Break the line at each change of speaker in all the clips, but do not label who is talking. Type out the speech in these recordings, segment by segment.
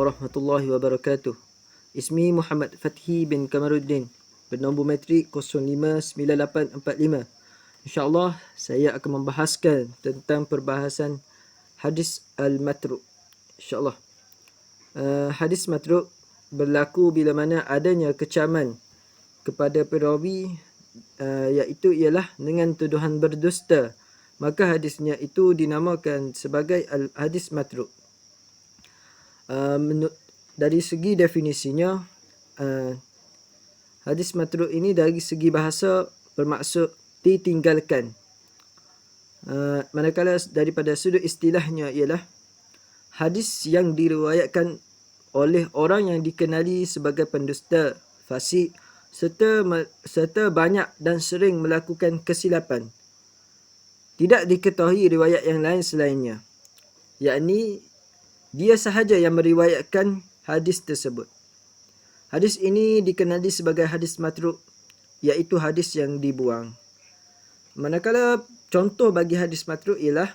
warahmatullahi wabarakatuh. Ismi Muhammad Fathi bin Kamaruddin, bernombor metrik 059845. InsyaAllah saya akan membahaskan tentang perbahasan hadis al-matruk. InsyaAllah. Hadis matruk berlaku bila mana adanya kecaman kepada perawi, iaitu ialah dengan tuduhan berdusta. Maka hadisnya itu dinamakan sebagai hadis matruk. Dari segi definisinya, hadis matruk ini dari segi bahasa bermaksud ditinggalkan. Manakala daripada sudut istilahnya ialah hadis yang diriwayatkan oleh orang yang dikenali sebagai pendusta, fasik, serta banyak dan sering melakukan kesilapan. Tidak diketahui riwayat yang lain selainnya, yakni dia sahaja yang meriwayatkan hadis tersebut. Hadis ini dikenali sebagai hadis matruk, iaitu hadis yang dibuang. Manakala contoh bagi hadis matruk ialah,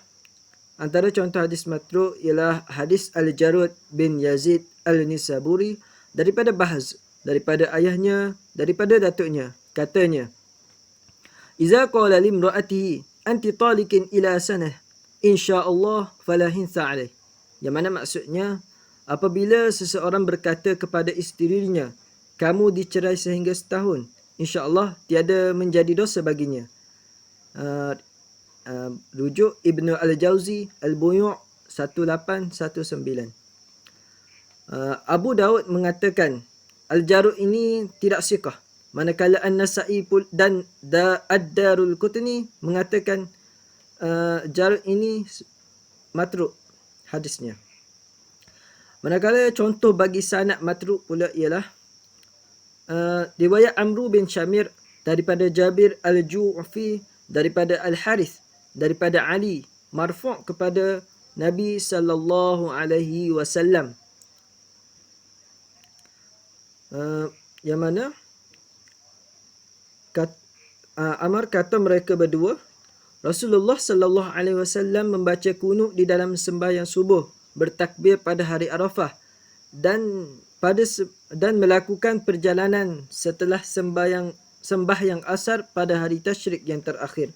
antara contoh hadis matruk ialah hadis Al-Jarud bin Yazid Al-Nisaburi daripada Bahz, daripada ayahnya, daripada datuknya. Katanya, "Iza qala limra'atihi anti talikin ila sanah, insyaallah fala hinsa alaih." Yang mana maksudnya, apabila seseorang berkata kepada isterinya, "Kamu dicerai sehingga setahun, insya-Allah tiada menjadi dosa baginya." Rujuk Ibnu Al-Jauzi Al-Buyu' 1819. Abu Daud mengatakan Al-Jarud ini tidak siqah, manakala An-Nasa'i dan Ad-Darul Qutni mengatakan Jarud ini matruk hadisnya. Manakala contoh bagi sanad matruk pula ialah riwayat Amru bin Syamir daripada Jabir Al-Ju'fi daripada Al-Harith daripada Ali marfu' kepada Nabi sallallahu alaihi wasallam, yang mana Amar kata mereka berdua, Rasulullah sallallahu alaihi wasallam membaca kunut di dalam sembahyang subuh, bertakbir pada hari Arafah dan melakukan perjalanan setelah sembahyang asar pada hari tasyrik yang terakhir.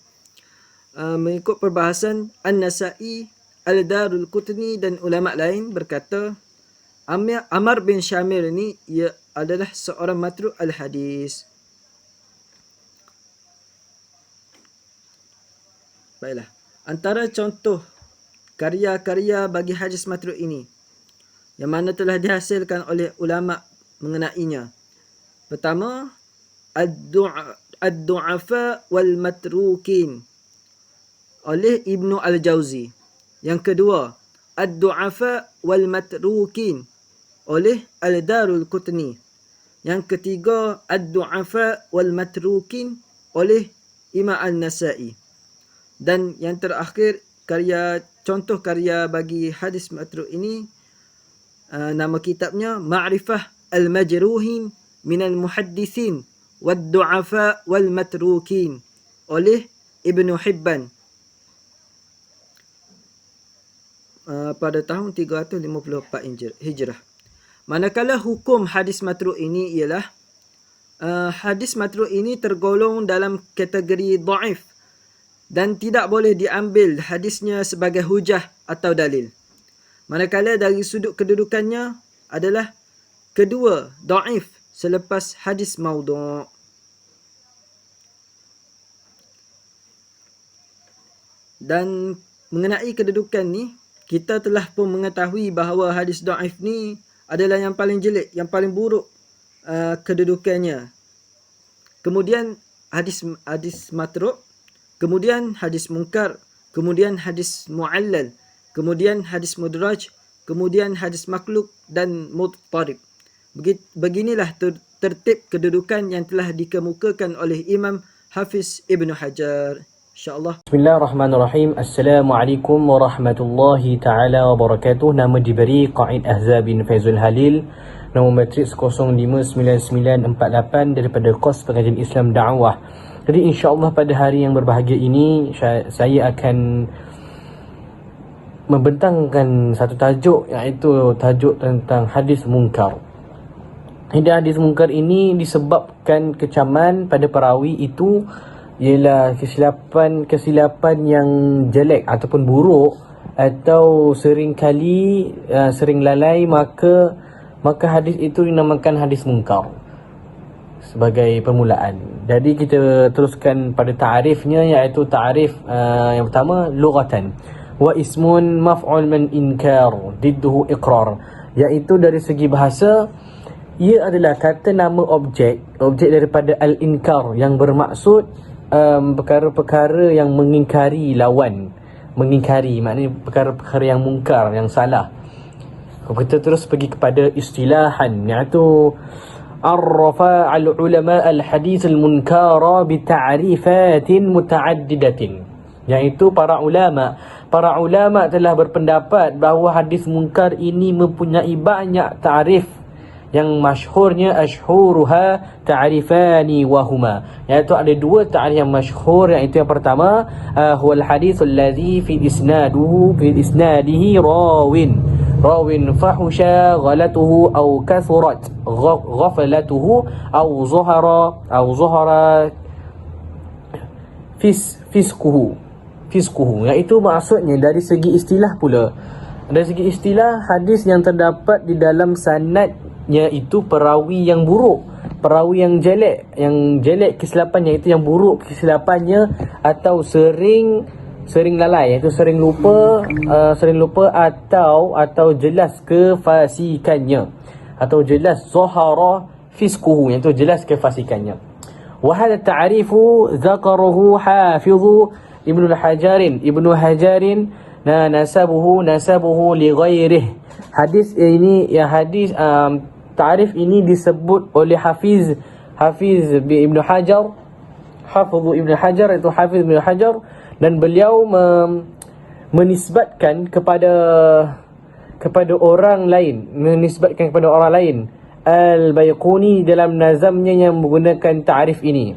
Mengikut perbahasan An-Nasa'i, Al-Darul Qutni dan ulama lain berkata, Amar bin Syamir ini ia adalah seorang matruk al-hadis. Baiklah, antara contoh karya-karya bagi hadis matruk ini yang mana telah dihasilkan oleh ulama mengenainya. Pertama, Ad-Du'afa wal Matrukin oleh Ibnu Al-Jauzi. Yang kedua, Ad-Du'afa wal Matrukin oleh Al-Darul Qutni. Yang ketiga, Ad-Du'afa wal Matrukin oleh Imam An-Nasa'i. Dan yang terakhir, contoh karya bagi hadis matruk ini, nama kitabnya Ma'rifah al-Majruhin minal Muhaddithin wad-Du'afa wal Matrukin oleh Ibnu Hibban pada tahun 354 Hijrah. Manakala hukum hadis matruk ini ialah hadis matruk ini tergolong dalam kategori dhaif dan tidak boleh diambil hadisnya sebagai hujah atau dalil. Manakala dari sudut kedudukannya adalah kedua, dhaif selepas hadis maudhu'. Dan mengenai kedudukan ni, kita telah pun mengetahui bahawa hadis dhaif ni adalah yang paling jelek, yang paling buruk kedudukannya. Kemudian hadis matruk, kemudian hadis munkar, kemudian hadis mu'allal, kemudian hadis mudraj, kemudian hadis makhluk dan mudtarib. Beginilah tertib kedudukan yang telah dikemukakan oleh Imam Hafiz Ibnu Hajar. InsyaAllah.
Bismillahirrahmanirrahim. Assalamualaikum warahmatullahi ta'ala wabarakatuh. Nama diberi Qaid Ahzab bin Faizul Halil. Nombor matriks 059948 daripada Kos Pengajian Islam Da'wah. Jadi insyaAllah pada hari yang berbahagia ini saya akan membentangkan satu tajuk, iaitu tajuk tentang hadis munkar. Dan hadis munkar ini disebabkan kecaman pada perawi itu ialah kesilapan yang jelek ataupun buruk, atau sering lalai, maka hadis itu dinamakan hadis munkar sebagai permulaan. Jadi kita teruskan pada ta'rifnya, iaitu ta'rif yang pertama, lughatan wa ismun maf'ul min inkar didduhu iqrar, iaitu dari segi bahasa ia adalah kata nama objek daripada al-inkar, yang bermaksud perkara-perkara yang mengingkari lawan. Mengingkari maknanya perkara-perkara yang mungkar, yang salah. Kita terus pergi kepada istilahan, iaitu arrafa al-ulama al-hadis al-munkara bi ta'rifatin mutaaddidatin, iaitu para ulama telah berpendapat bahawa hadis munkar ini mempunyai banyak ta'rif, yang masyhurnya ashhuruha ta'rifani wahuma, iaitu ada dua ta'rif yang masyhur, iaitu yang pertama huwal hadis alladhi fi isnadihi rawin fahusha ghalatuhu aw kathurat ghaflatuhu aw zuhara fiskuhu, iaitu maksudnya dari segi istilah pula. Dari segi istilah, hadis yang terdapat di dalam sanad itu perawi yang buruk, perawi yang jelek kesilapannya, itu yang buruk kesilapannya, atau sering lalai, iaitu sering lupa atau jelas kefasikannya, atau jelas zahara fiskuhu, iaitu jelas kefasikannya. Wa hadha ta'rifu dzakarahu hafizu Ibnu Hajarin nasabuhu li ghairihi. Hadis ini, ta'rif ini disebut oleh Hafiz Ibnu Hajar, Hafiz Ibnu Hajar, dan beliau menisbatkan kepada orang lain, Al-Baiquni dalam nazamnya yang menggunakan ta'rif ini.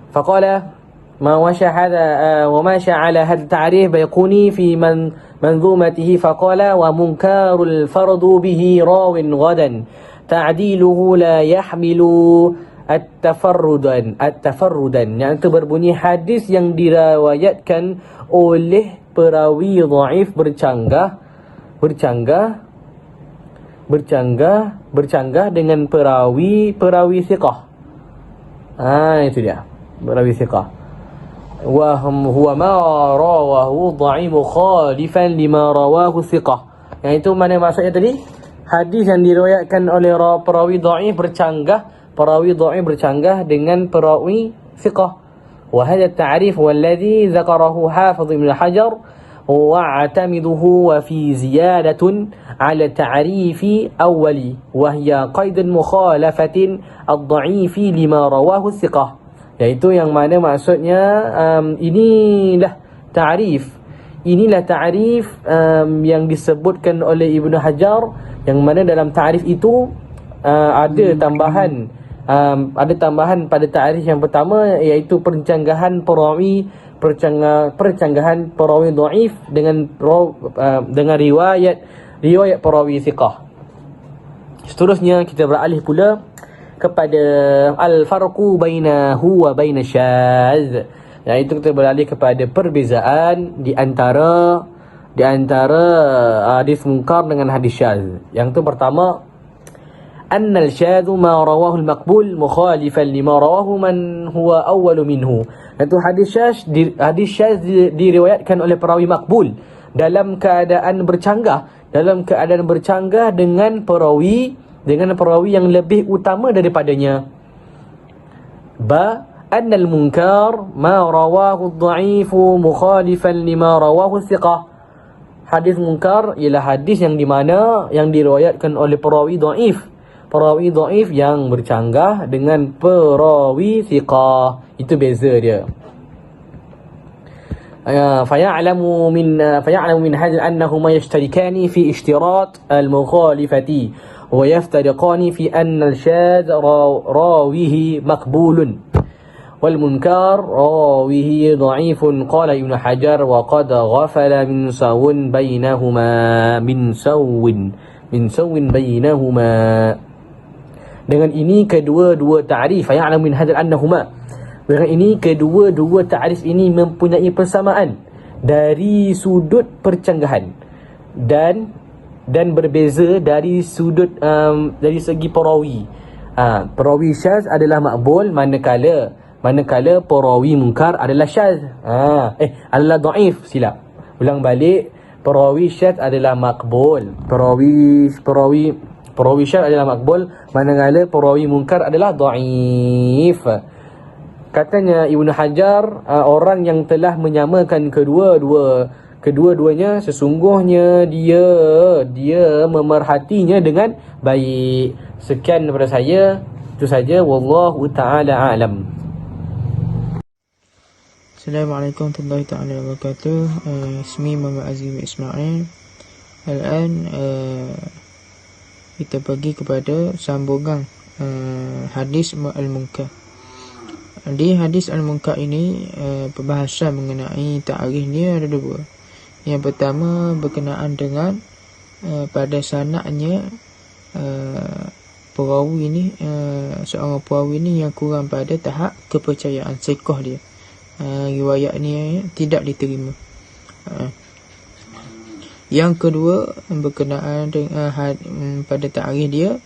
Faqala ما وماشى على هذا التعريف بيقوني في منظومته فقال ومنكر الفرض به راو غدا تعديله لا يحمل التفردا, yang itu berbunyi hadis yang diriwayatkan oleh perawi dhaif bercanggah dengan perawi thiqah. Itu dia, perawi thiqah. وهو ما رواه ضعيف مخالفا لما رواه ثقة, yang itu mana maksudnya tadi? Hadis yang diriwayatkan oleh perawi dhaif bercanggah dengan perawi thiqah. وهذا التعريف والذي ذكره حافظ ابن حجر واعتمده وفي زيادة على التعريف أولي وهي قيد مخالفة الضعيف لما رواه الثقة, iaitu yang mana maksudnya inilah ta'rif yang disebutkan oleh Ibnu Hajar, yang mana dalam ta'rif itu ada tambahan pada ta'rif yang pertama, iaitu percanggahan perawi dhaif dengan riwayat perawi thiqah. Seterusnya kita beralih pula kepada al-farqu bainahu wa baina syadz, iaitu kita beralih kepada perbezaan di antara hadis munkar dengan hadis syadz. Yang itu pertama, annal syadz ma rawahu al-maqbul mukhalifan lima rawahu man huwa awwalu minhu, iaitu hadis syadz diriwayatkan oleh perawi makbul dalam keadaan bercanggah dengan perawi yang lebih utama daripadanya. Annal munkar ma rawahu ad-dha'ifu mukhalifan lima rawahu thiqah. Hadis munkar ialah hadis yang diriwayatkan oleh perawi dhaif yang bercanggah dengan perawi thiqah. Itu beza dia. فيعلم من هذا أنهما يشتركان في اشتراط المخالفة ويفترقان في أن الشاذ راويه مقبول والمنكر راويه ضعيف قال ابن حجر وقد غفل من سو بينهما. Dengan ini kedua-dua ta'rif ya'lam min hadzal annahuma. Dengan ini kedua-dua ta'rif ini mempunyai persamaan dari sudut percanggahan dan berbeza dari sudut dari segi perawi. Perawi syaz adalah makbul manakala perawi munkar adalah syaz. Adalah dhaif, silap. Ulang balik, perawi syaz adalah makbul. Perawi syaz adalah makbul manakala perawi munkar adalah dhaif. Katanya Ibnu Hajar, orang yang telah menyamakan kedua-duanya sesungguhnya dia memerhatinya dengan baik. Sekian daripada saya, itu saja, wallahu taala alam.
Assalamualaikum warahmatullahi taala wabarakatuh. Ismi Muhammad Azim Ismail. Al-an kita pergi kepada sambungan hadis al-munkar. Di hadis al-munkar ini perbahasan mengenai ta'rif dia ada dua. Yang pertama berkenaan dengan pada sanadnya perawi ini, seorang perawi ini yang kurang pada tahap kepercayaan siqah dia. Riwayat ni tidak diterima. Yang kedua berkenaan dengan pada ta'rif dia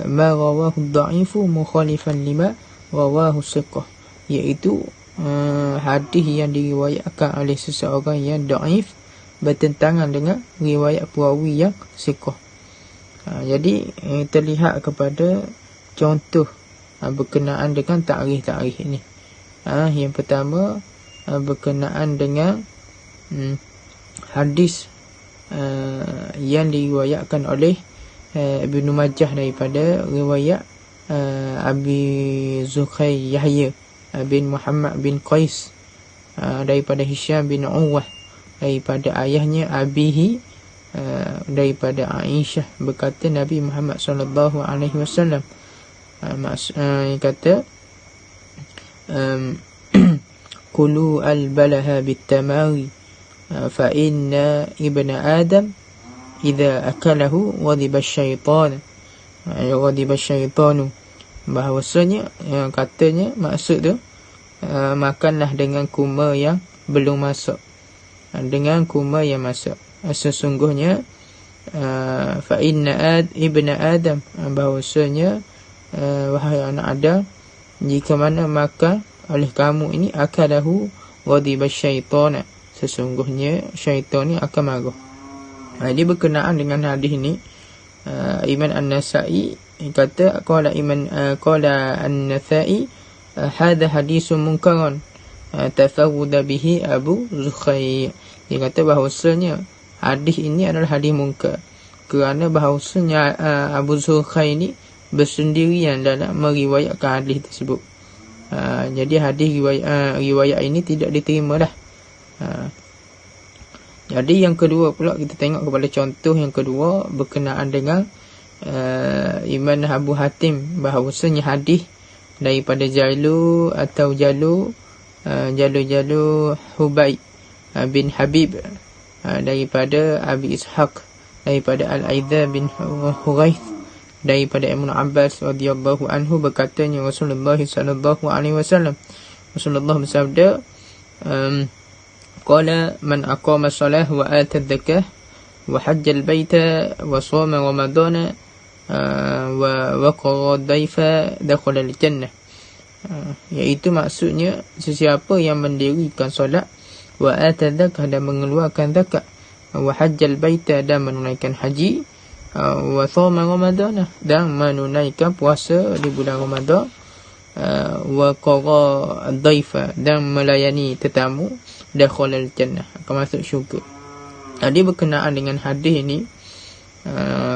ma rawahu dha'ifu mukhalifan lima rawahu siqah, iaitu hadis yang diriwayatkan oleh seseorang yang dhaif bertentangan dengan riwayat perawi yang siqah. Jadi terlihat kepada contoh berkenaan dengan ta'rif ini. Yang pertama berkenaan dengan hadis yang diriwayatkan oleh Ibnu Majah daripada riwayat Abi Zukhay Yahya bin Muhammad bin Qais daripada Hisham bin Urwah daripada ayahnya abihi daripada Aisyah berkata Nabi Muhammad sallallahu alaihi wasallam kata kulu al-balaha bit-tamari fa inna ibna adam idza akalahu ghadiba syaitanu. Bahawasanya katanya maksud tu makanlah dengan kurma yang belum masak, dengan kurma yang masak. Sesungguhnya fa inna ibna adam, bahawasanya wahai anak Adam, jika mana makan oleh kamu ini akalahu ghadiba syaitana, sesungguhnya syaitan ni akan marah. Jadi berkenaan dengan hadis ini, Imam An-Nasa'i kata qala An-Nasa'i hadha hadisun munkarun tafawwada bihi Abu Zukhay. Dia kata bahawasanya hadis ini adalah hadis munkar kerana bahawasanya Abu Zukhay ini bersendirian dalam meriwayatkan hadis tersebut. Jadi hadis riwayat ini tidak diterima dah. Jadi yang kedua pula kita tengok kepada contoh yang kedua berkenaan dengan Imam Abu Hatim, bahawasanya hadis daripada Jalu Hubayb bin Habib daripada Abi Ishaq daripada Al-Aidha bin Huraith daripada Ibnu Abbas radhiyallahu anhu berkatanya Rasulullah sallallahu alaihi wasallam, Rasulullah bersabda qala man aqama salah wa ata zakah wa hajjal baita wa shoma ramadana wa waqara daifa dakhala al-jannah. Iaitu maksudnya sesiapa yang mendirikan solat, wa ata zakah dan mengeluarkan zakat, wa hajjal baita dan menunaikan haji, wa shoma ramadana dan menunaikan puasa di bulan Ramadan, wa qara daifa dan melayani tetamu, dakhala al-jannah akan masuk syurga. Jadi berkenaan dengan hadis ini,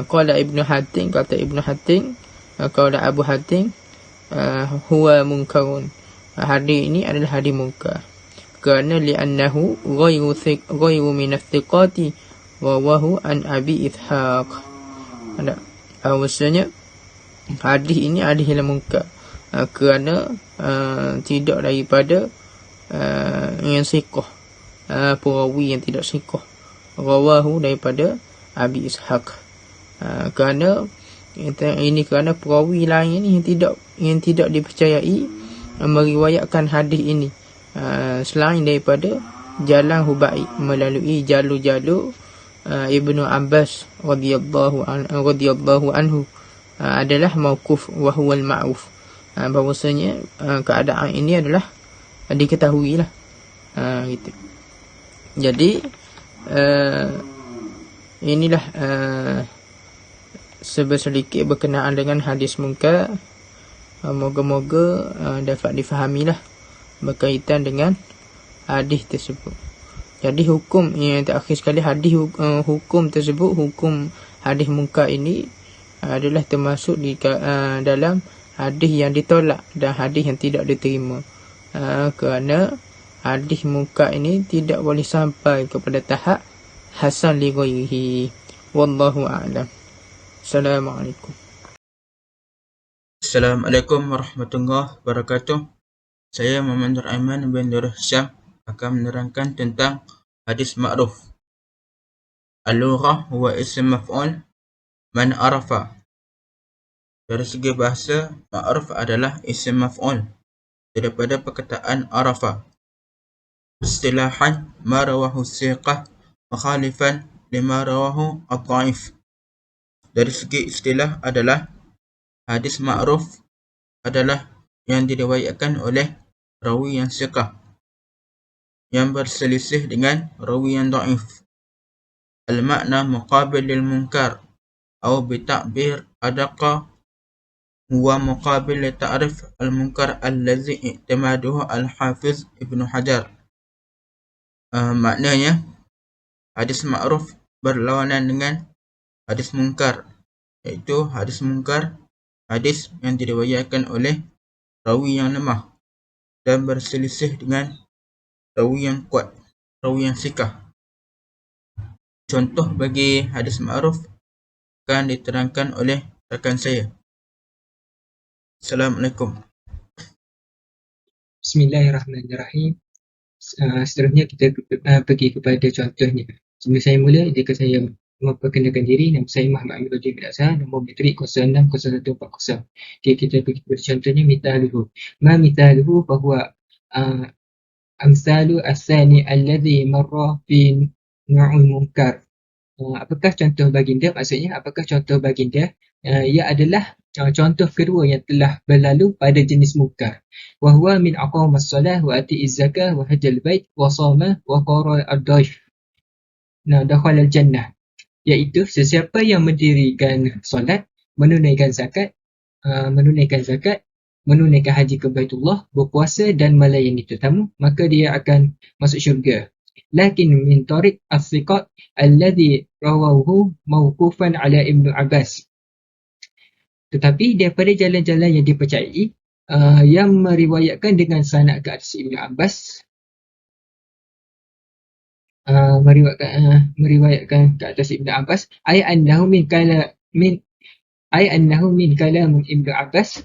qala Ibnu Hatim, kata Ibnu Hatim, qala Abu Hatim, huwa munkarun, hadis ini adalah hadis munkar kerana li'annahu ghairu min as-siqati rawahu an Abi Ishaq. Bahawasanya hadis ini hadis yang munkar kerana tidak daripada yang siqah, perawi yang tidak siqah, rawahu daripada Abi Ishaq. Kerana kerana perawi lain ini yang tidak dipercayai meriwayatkan hadis ini selain daripada jalan Hubai melalui jalur-jalur Ibnu Abbas radhiyallahu anhu adalah mauquf wa huwal ma'ruf. Bahwasanya keadaan ini adalah diketahui lah, gitu. Jadi inilah sedikit berkenaan dengan hadis munkar. Moga-moga dapat difahamilah berkaitan dengan hadis tersebut. Jadi hukum yang terakhir sekali, hukum tersebut, hukum hadis munkar ini adalah termasuk di dalam hadis yang ditolak dan hadis yang tidak diterima. Kerana hadis munkar ini tidak boleh sampai kepada tahap hasan li ghairihi. Wallahu a'lam. Assalamualaikum.
Assalamualaikum warahmatullahi wabarakatuh. Saya Muhammad Nur Aiman bin Nur Syam akan menerangkan tentang hadis ma'ruf. Al-lughah huwa ism maf'ul man arafa. Dari segi bahasa, ma'ruf adalah ism maf'ul daripada perkataan arafa. Istilahan ma rawahu siqah mukhalifan lima rawahu ad-dhaif. Dari segi istilah adalah hadis ma'ruf adalah yang diriwayatkan oleh rawi yang siqah yang berselisih dengan rawi yang dhaif. Al-makna muqabil lil munkar atau bitakbir adaqa huwa muqabil li ta'rif al-munkar allazi i'timaduhu al-Hafiz Ibnu Hajar. Maknanya hadis ma'ruf berlawanan dengan hadis munkar, iaitu hadis munkar hadis yang diriwayatkan oleh rawi yang lemah dan berselisih dengan rawi yang kuat, rawi yang siqah. Contoh bagi hadis ma'ruf akan diterangkan oleh rakan saya. Assalamualaikum.
Bismillahirrahmanirrahim. Seterusnya kita pergi kepada contohnya. Sebelum saya mula, jika saya memperkenalkan diri, nama saya Muhammad Amir Rajin bin Azhar, nombor metrik 060140. Okay, kita pergi kepada contohnya, mithaluhu. Ma mithaluhu bahawa amsalu asani alladhi marra fi nu'ul munkar. Apakah contoh baginda? Maksudnya, apakah contoh baginda? Ia adalah contoh kedua yang telah berlalu pada jenis munkar. Wa huwa min aqamas salah wa ati'iz zakah wa hajjal bait wa sama wa qara ad-daif. Dakhala al-jannah. Iaitu sesiapa yang mendirikan solat, menunaikan zakat, menunaikan haji ke Baitullah, berpuasa dan melayani tetamu, maka dia akan masuk syurga. Lakin min tariq as-siqat alladhi rawahu mawqufan ala Ibnu Abbas. Tetapi daripada jalan-jalan yang dipercayai yang meriwayatkan dengan sanad ke atas Ibnu Abbas, meriwayatkan ke atas Ibnu Abbas, ay annahu min kalam Ibnu Abbas.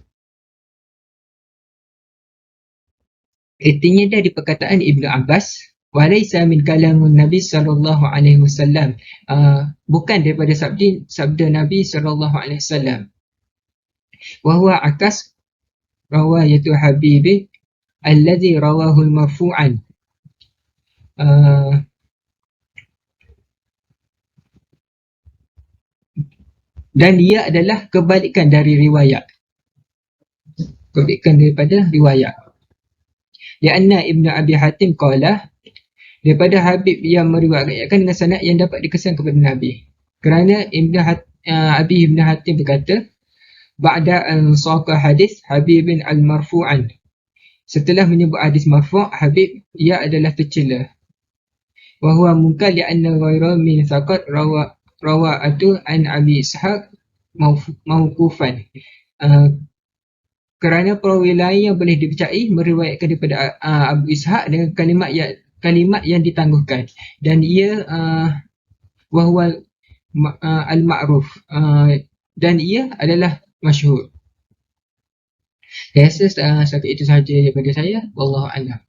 Artinya dari perkataan Ibnu Abbas, walaysa min kalamun Nabi sallallahu alaihi wasallam, bukan daripada sabda Nabi sallallahu alaihi wasallam. Wa huwa akas rawayatu Habibi alladhi rawahu marfu'an. Dan dia adalah kebalikan dari riwayat. Kebalikan daripada riwayat. Lianna Ibnu Abi Hatim qala, daripada Habib yang meriwayatkan dengan sanad yang dapat dikesan kepada Nabi. Kerana Abi Ibnu Hatim berkata, ba'da an saqa hadis Habibin al-marfu'an. Setelah menyebut hadis marfu', Habib ia adalah tercela. Wa huwa munkar li'anna ghayra min thaqat rawa'atu an Abi Ishaq mawqufan. Kerana perawi lain yang boleh dipercayai meriwayatkan daripada Abu Ishaq dengan kalimat yang ditangguhkan, dan ia wa huwa al-ma'ruf, dan ia adalah masyhur. Saya rasa setakat itu sahaja daripada saya. Wallahu a'lam.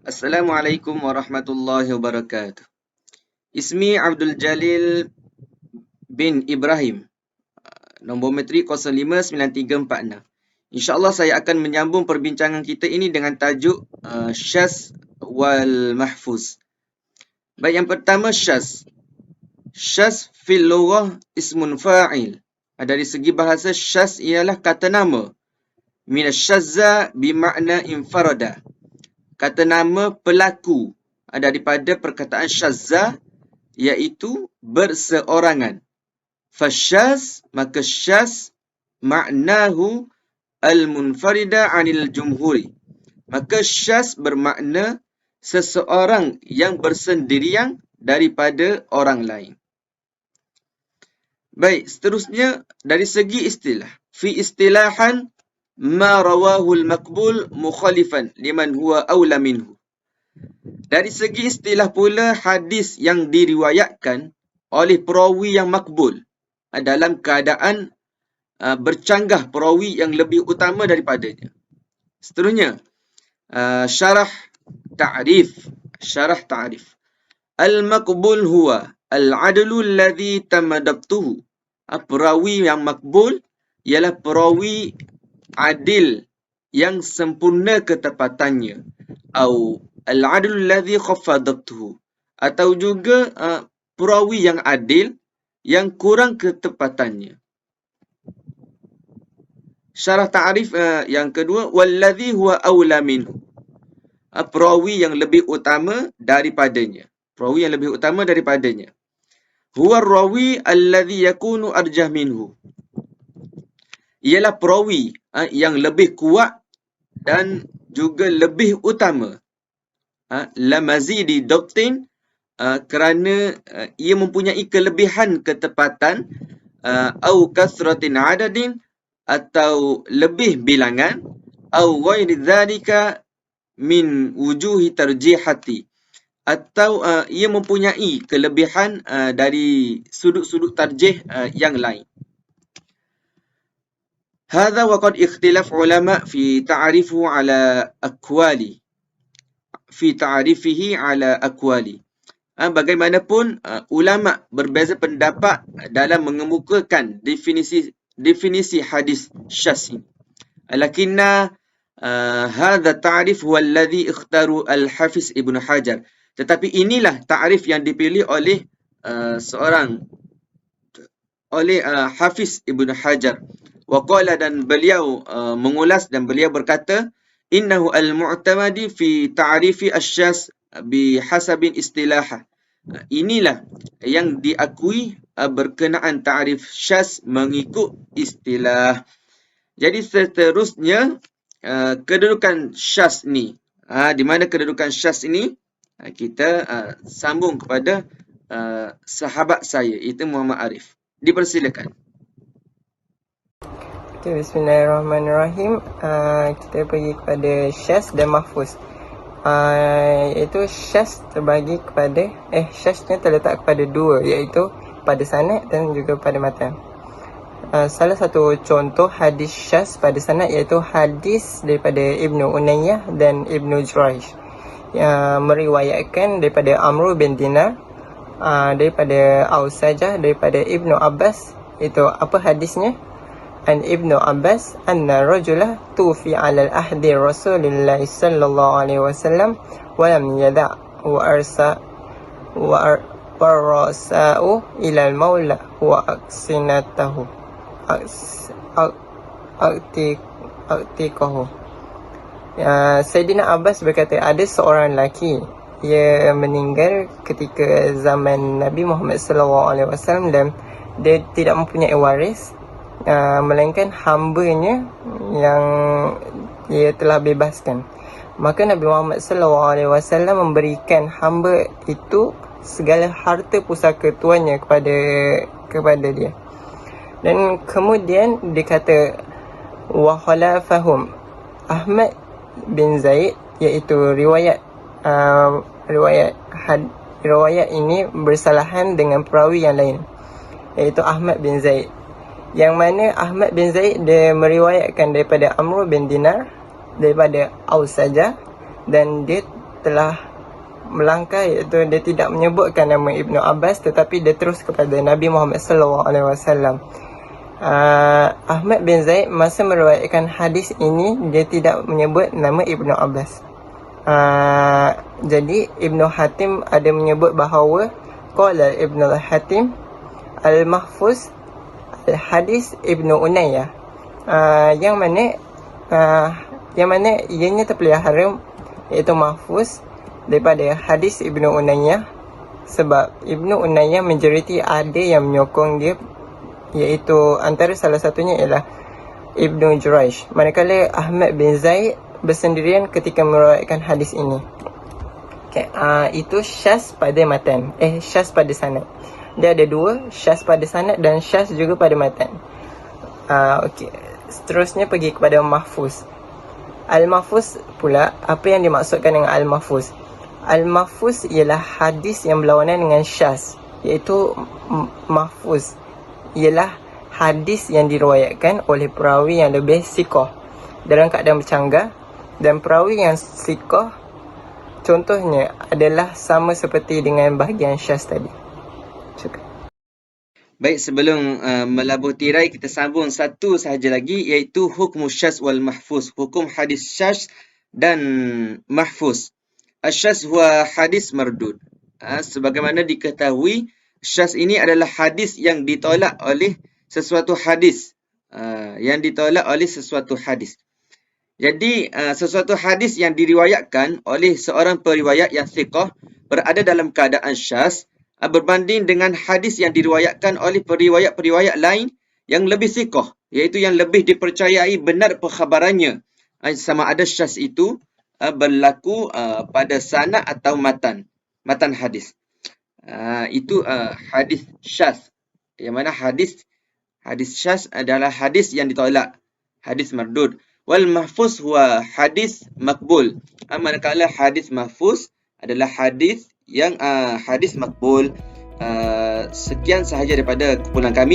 Assalamualaikum warahmatullahi wabarakatuh. Ismi Abdul Jalil bin Ibrahim. Nombor metrik 059346. InsyaAllah saya akan menyambung perbincangan kita ini dengan tajuk Syaz wal Mahfuz. Baik, yang pertama Syaz. Syaz fil lughah ismun fa'il. Dari segi bahasa, syaz ialah kata nama. Minasyazza bimakna infarada. Kata nama pelaku. Daripada perkataan syazza, iaitu berseorangan. Fasyaz, maka syaz maknahu al-munfarida anil jumhuri. Maka syaz bermakna seseorang yang bersendirian daripada orang lain. Baik, seterusnya dari segi istilah. Fi istilahan ma rawahu al-maqbul mukhalifan liman huwa awla minhu. Dari segi istilah pula, hadis yang diriwayatkan oleh perawi yang makbul dalam keadaan bercanggah perawi yang lebih utama daripadanya. Seterusnya, syarah ta'rif. Syarah ta'rif. Al-maqbul huwa al-adlu alladhi tamadabtuhu. Perawi yang makbul ialah perawi adil yang sempurna ketepatannya. Atau al-adlu alladhi khafadabtuhu. Atau juga perawi yang adil yang kurang ketepatannya. Syarah ta'rif yang kedua, walladhi huwa awla minhu. Perawi yang lebih utama daripadanya. Perawi yang lebih utama daripadanya. Huwa rawi alladhi yakunu arjah minhu. Ialah perawi yang lebih kuat dan juga lebih utama. La mazidi dabtin, kerana ia mempunyai kelebihan ketepatan, au kasratin adadin, atau lebih bilangan, au ghairi dzalika min wujuhi tarjihati, atau ia mempunyai kelebihan dari sudut-sudut tarjih yang lain. Hadza wa qad ikhtilaf ulama fi ta'rifuhu ala aqwali. Fi ta'rifihi ala aqwali. Bagaimanapun ulama berbeza pendapat dalam mengemukakan definisi hadis syaz ini. Lakinna hadha ta'rif huwa alladhi ikhtaru al-Hafiz Ibn Hajar. Tetapi inilah ta'rif yang dipilih oleh Hafiz Ibn Hajar. Wa qala, dan beliau mengulas dan beliau berkata, innahu al-mu'tamadi fi ta'rifi asy-syaz bihasabin istilahah. Inilah yang diakui berkenaan ta'rif syaz mengikut istilah. Jadi seterusnya, kedudukan syaz ni. Di mana kedudukan syaz ini kita sambung kepada sahabat saya, iaitu Muhammad Arif. Dipersilakan.
Okay, bismillahirrahmanirrahim. Kita pergi kepada syaz dan mahfuz. Iaitu syaz terbagi kepada syaznya terletak kepada dua, iaitu pada sanad dan juga pada matan. Salah satu contoh hadis syaz pada sanad iaitu hadis daripada Ibnu Unayyah dan Ibnu Jurayj, yang meriwayatkan daripada Amr bin Dinar, daripada Ausajah, daripada Ibnu Abbas. Itu apa hadisnya? An Ibnu Abbas anna rajulah tufi ala al-ahdi Rasulillah sallallahu alaihi wasallam wa lam yada' wa arsa wa rasa'u ila al-maula wa aksinatahu aktikahu. Sayyidina Abbas berkata, ada seorang lelaki, ia meninggal ketika zaman Nabi Muhammad sallallahu alaihi wasallam dan dia tidak mempunyai waris, melainkan hambanya yang ia telah bebaskan. Maka Nabi Muhammad SAW memberikan hamba itu segala harta pusaka tuannya kepada dia. Dan kemudian dia kata, wa khalafahum Ahmad bin Zaid, iaitu riwayat ini bersalahan dengan perawi yang lain, iaitu Ahmad bin Zaid. yang mana Ahmad bin Zaid dia meriwayatkan daripada Amr bin Dinar daripada Aus saja, dan dia telah melangkah, iaitu dia tidak menyebutkan nama Ibnu Abbas tetapi dia terus kepada Nabi Muhammad SAW. Ahmad bin Zaid masa meriwayatkan hadis ini dia tidak menyebut nama Ibnu Abbas. Jadi Ibnu Hatim ada menyebut bahawa qala Ibnu Hatim al-Mahfuz al-Hadis Ibnu Unayyah, yang mana ianya terpelihara, iaitu mahfuz daripada hadis Ibnu Unayyah, sebab Ibnu Unayyah majoriti ada yang menyokong dia, iaitu antara salah satunya ialah Ibnu Jurayj, manakala Ahmad bin Zaid bersendirian ketika meriwayatkan hadis ini. Itu syaz pada matan, syaz pada sanad. Dia ada dua, syaz pada sanad dan syaz juga pada matan. Seterusnya pergi kepada mahfuz. Al-mahfuz pula, apa yang dimaksudkan dengan al-mahfuz? Al-mahfuz ialah hadis yang berlawanan dengan syaz, iaitu mahfuz ialah hadis yang diriwayatkan oleh perawi yang lebih siqah dalam keadaan bercanggah, dan perawi yang siqah contohnya adalah sama seperti dengan bahagian syaz tadi.
Baik, sebelum melabur tirai, kita sambung satu sahaja lagi, iaitu hukum syaz wal mahfuz, hukum hadis syaz dan mahfuz. Asyaz huwa hadis mardud. Sebagaimana diketahui, syaz ini adalah hadis yang ditolak oleh sesuatu hadis. Jadi, sesuatu hadis yang diriwayatkan oleh seorang periwayat yang thiqah berada dalam keadaan syaz berbanding dengan hadis yang diriwayatkan oleh periwayat-periwayat lain yang lebih thiqah, iaitu yang lebih dipercayai benar perkhabarannya. Sama ada syaz itu berlaku pada sanad atau matan hadis. Itu hadis syaz. Yang mana hadis syaz adalah hadis yang ditolak, hadis mardud. Wal mahfuz huwa hadis makbul. Manakala hadis mahfuz adalah hadis yang hadis makbul. Sekian sahaja daripada kumpulan kami.